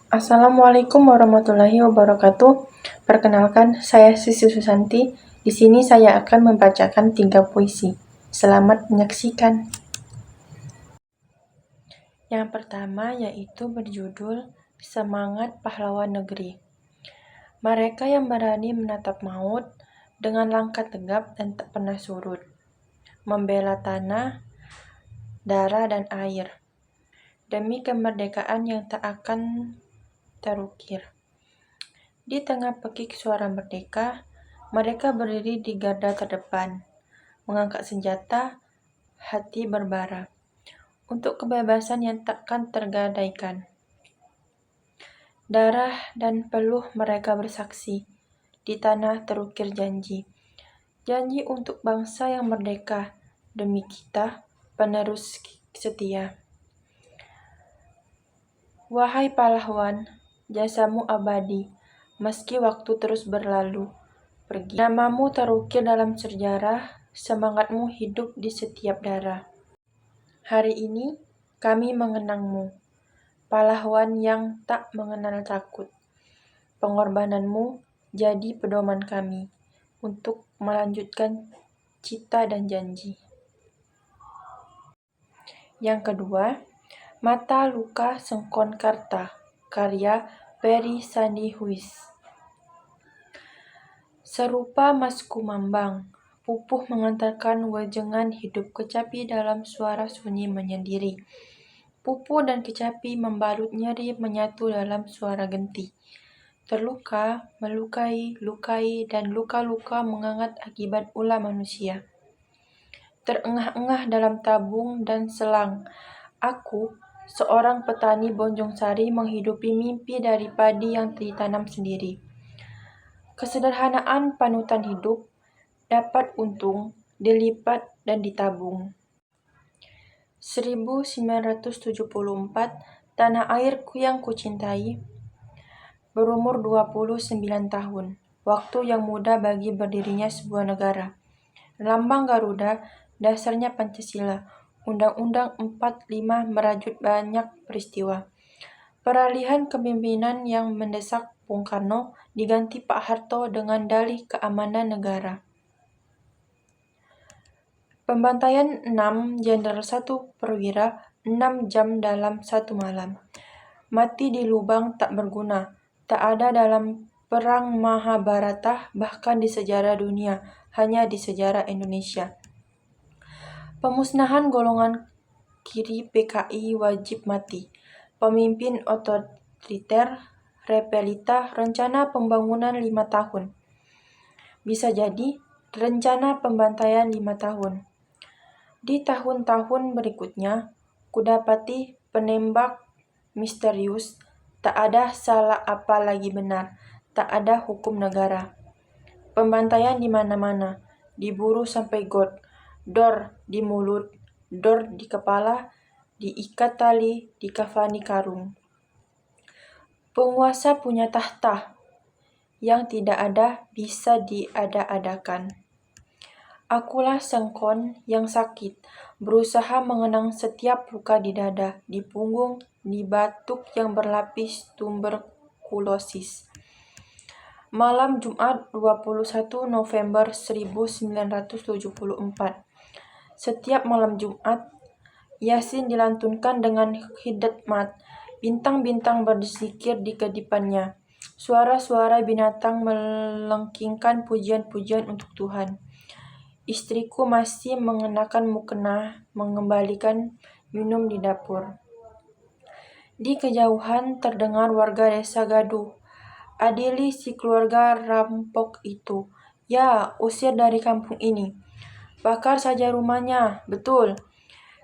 Assalamualaikum warahmatullahi wabarakatuh. Perkenalkan, saya Sisi Susanti. Di sini saya akan membacakan 3 puisi. Selamat menyaksikan. Yang pertama yaitu berjudul Semangat Pahlawan Negeri. Mereka yang berani menatap maut dengan langkah tegap dan tak pernah surut, membela tanah, darah, dan air, demi kemerdekaan yang tak akan terukir. Di tengah pekik suara merdeka, mereka berdiri di garda terdepan, mengangkat senjata, hati berbara, untuk kebebasan yang takkan tergadaikan. Darah dan peluh mereka bersaksi, di tanah terukir janji. Janji untuk bangsa yang merdeka, demi kita, penerus setia. Wahai pahlawan, jasamu abadi, meski waktu terus berlalu pergi. Namamu terukir dalam sejarah, semangatmu hidup di setiap darah. Hari ini kami mengenangmu, pahlawan yang tak mengenal takut. Pengorbananmu jadi pedoman kami untuk melanjutkan cita dan janji. Yang kedua, Mata Luka Sengkon Karta, karya Peri Sandi Huis. Serupa Mas Kumambang, pupuh mengantarkan wejengan hidup kecapi dalam suara sunyi menyendiri. Pupuh dan kecapi membalut nyeri menyatu dalam suara genti. Terluka, melukai, lukai, dan luka-luka mengangat akibat ulah manusia. Terengah-engah dalam tabung dan selang, aku, seorang petani Bonjong Sari, menghidupi mimpi dari padi yang ditanam sendiri. Kesederhanaan panutan hidup dapat untung, dilipat, dan ditabung. 1974, tanah airku yang kucintai, berumur 29 tahun, waktu yang muda bagi berdirinya sebuah negara. Lambang Garuda, dasarnya Pancasila, Undang-Undang 45 merajut banyak peristiwa. Peralihan kepemimpinan yang mendesak Bung Karno diganti Pak Harto dengan dalih keamanan negara. Pembantaian 6 Jenderal 1 Perwira 6 jam dalam 1 malam. Mati di lubang tak berguna, tak ada dalam perang Mahabharata, bahkan di sejarah dunia, hanya di sejarah Indonesia. Pemusnahan golongan kiri PKI wajib mati. Pemimpin otoriter, repelita, rencana pembangunan 5 tahun. Bisa jadi, rencana pembantaian 5 tahun. Di tahun-tahun berikutnya, kudapati penembak misterius, tak ada salah apa lagi benar, tak ada hukum negara. Pembantaian di mana-mana, diburu sampai got, dor di mulut, dor di kepala, diikat tali, dikafani karung. Penguasa punya tahta, yang tidak ada bisa diada-adakan. Akulah Sengkon yang sakit, berusaha mengenang setiap luka di dada, di punggung, di batuk yang berlapis tuberkulosis. Malam Jumat 21 November 1974. Setiap malam Jumat, Yasin dilantunkan dengan hikmat. Bintang-bintang berzikir di kedipannya. Suara-suara binatang melengkingkan pujian-pujian untuk Tuhan. Istriku masih mengenakan mukena, mengembalikan minum di dapur. Di kejauhan terdengar warga desa gaduh. Adili si keluarga rampok itu. Ya, usir dari kampung ini. Bakar saja rumahnya, betul.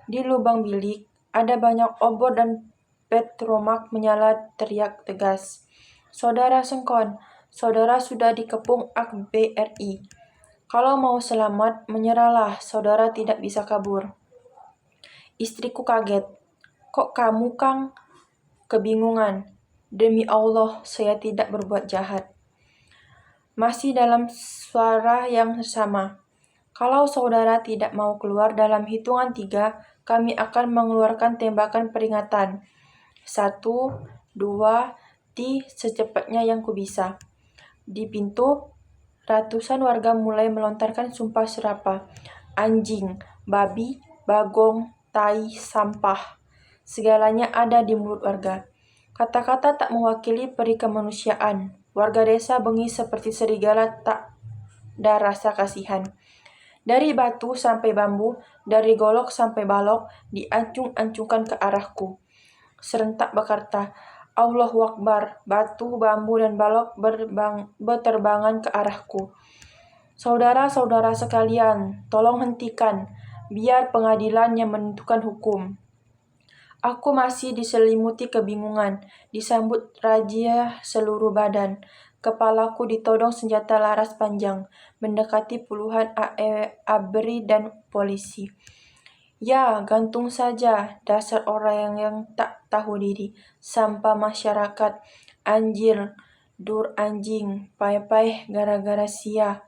Di lubang bilik, ada banyak obor dan petromak menyala teriak tegas. Saudara Sengkon, saudara sudah dikepung AKBRI. Kalau mau selamat, menyerahlah, saudara tidak bisa kabur. Istriku kaget. Kok kamu, Kang? Kebingungan. Demi Allah, saya tidak berbuat jahat. Masih dalam suara yang sama. Kalau saudara tidak mau keluar dalam hitungan 3, kami akan mengeluarkan tembakan peringatan. 1, 2, bukti secepatnya yang kubisa. Di pintu, ratusan warga mulai melontarkan sumpah serapah. Anjing, babi, bagong, tai, sampah. Segalanya ada di mulut warga. Kata-kata tak mewakili peri kemanusiaan. Warga desa bengis seperti serigala tak ada rasa kasihan. Dari batu sampai bambu, dari golok sampai balok, diancung-ancungkan ke arahku. Serentak berkata, Allahu Akbar, batu, bambu, dan balok berterbangan ke arahku. Saudara-saudara sekalian, tolong hentikan, biar pengadilan yang menentukan hukum. Aku masih diselimuti kebingungan, disambut razia seluruh badan. Kepalaku ditodong senjata laras panjang, mendekati puluhan ABRI dan polisi. Ya, gantung saja, dasar orang yang tak tahu diri. Sampah masyarakat, anjir, dur anjing, pai-pai gara-gara sia.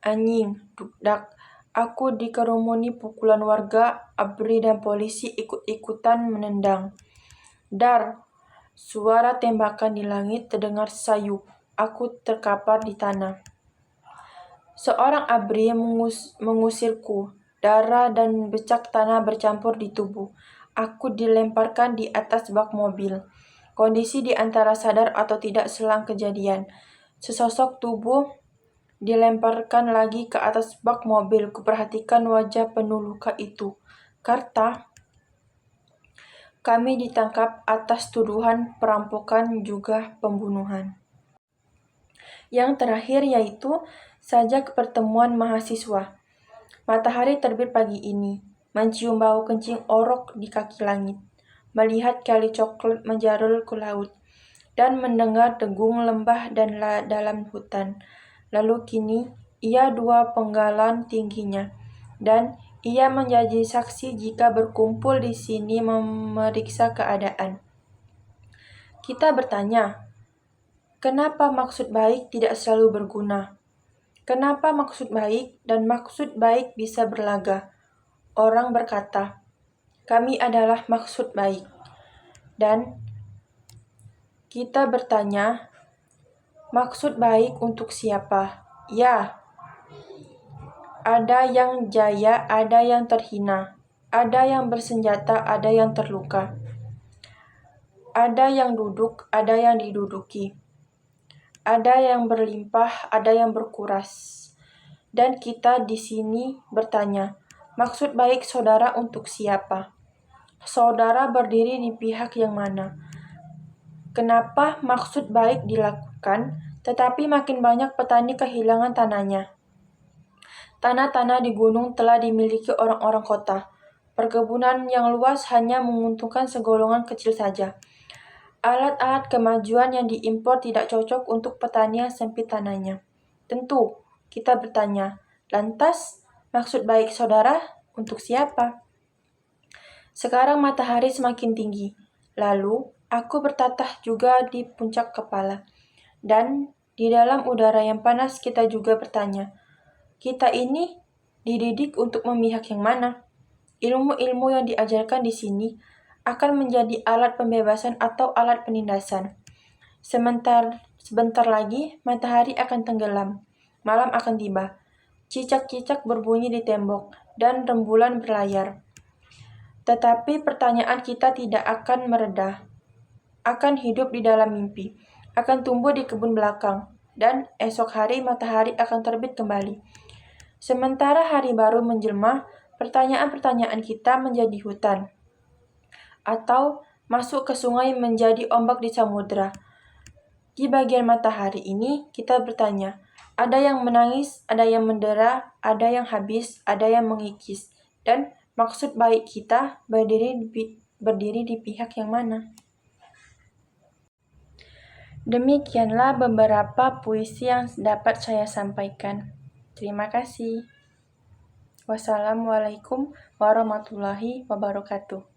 Anjing, dukdak. Aku dikerumuni pukulan warga, ABRI dan polisi ikut-ikutan menendang. Dar, suara tembakan di langit terdengar sayu. Aku terkapar di tanah. Seorang ABRI mengusirku. Darah dan becak tanah bercampur di tubuh. Aku dilemparkan di atas bak mobil. Kondisi di antara sadar atau tidak selang kejadian. Sesosok tubuh dilemparkan lagi ke atas bak mobil. Kuperhatikan wajah penuh luka itu. Karta, kami ditangkap atas tuduhan perampokan juga pembunuhan. Yang terakhir yaitu sajak pertemuan mahasiswa. Matahari terbit pagi ini, mencium bau kencing orok di kaki langit, melihat kali coklat menjarul ke laut, dan mendengar degung lembah dan dalam hutan. Lalu kini ia 2 penggalan tingginya, dan ia menjadi saksi jika berkumpul di sini memeriksa keadaan. Kita bertanya, kenapa maksud baik tidak selalu berguna? Kenapa maksud baik dan maksud baik bisa berlaga? Orang berkata, kami adalah maksud baik. Dan kita bertanya, maksud baik untuk siapa? Ya, ada yang jaya, ada yang terhina. Ada yang bersenjata, ada yang terluka. Ada yang duduk, ada yang diduduki. Ada yang berlimpah, ada yang berkuras. Dan kita di sini bertanya, maksud baik saudara untuk siapa? Saudara berdiri di pihak yang mana? Kenapa maksud baik dilakukan, tetapi makin banyak petani kehilangan tanahnya? Tanah-tanah di gunung telah dimiliki orang-orang kota. Perkebunan yang luas hanya menguntungkan segolongan kecil saja. Alat-alat kemajuan yang diimpor tidak cocok untuk petani yang sempit tanahnya. Tentu, kita bertanya, lantas maksud baik saudara untuk siapa? Sekarang matahari semakin tinggi. Lalu, aku bertatah juga di puncak kepala. Dan di dalam udara yang panas kita juga bertanya, kita ini dididik untuk memihak yang mana? Ilmu-ilmu yang diajarkan di sini akan menjadi alat pembebasan atau alat penindasan. Sebentar lagi matahari akan tenggelam, malam akan tiba. Cicak-cicak berbunyi di tembok dan rembulan berlayar. Tetapi pertanyaan kita tidak akan mereda. Akan hidup di dalam mimpi, akan tumbuh di kebun belakang, dan esok hari matahari akan terbit kembali. Sementara hari baru menjelma, pertanyaan-pertanyaan kita menjadi hutan, atau masuk ke sungai menjadi ombak di samudera. Di bagian matahari ini, kita bertanya, ada yang menangis, ada yang mendera, ada yang habis, ada yang mengikis. Dan maksud baik kita berdiri di pihak yang mana? Demikianlah beberapa puisi yang dapat saya sampaikan. Terima kasih. Wassalamualaikum warahmatullahi wabarakatuh.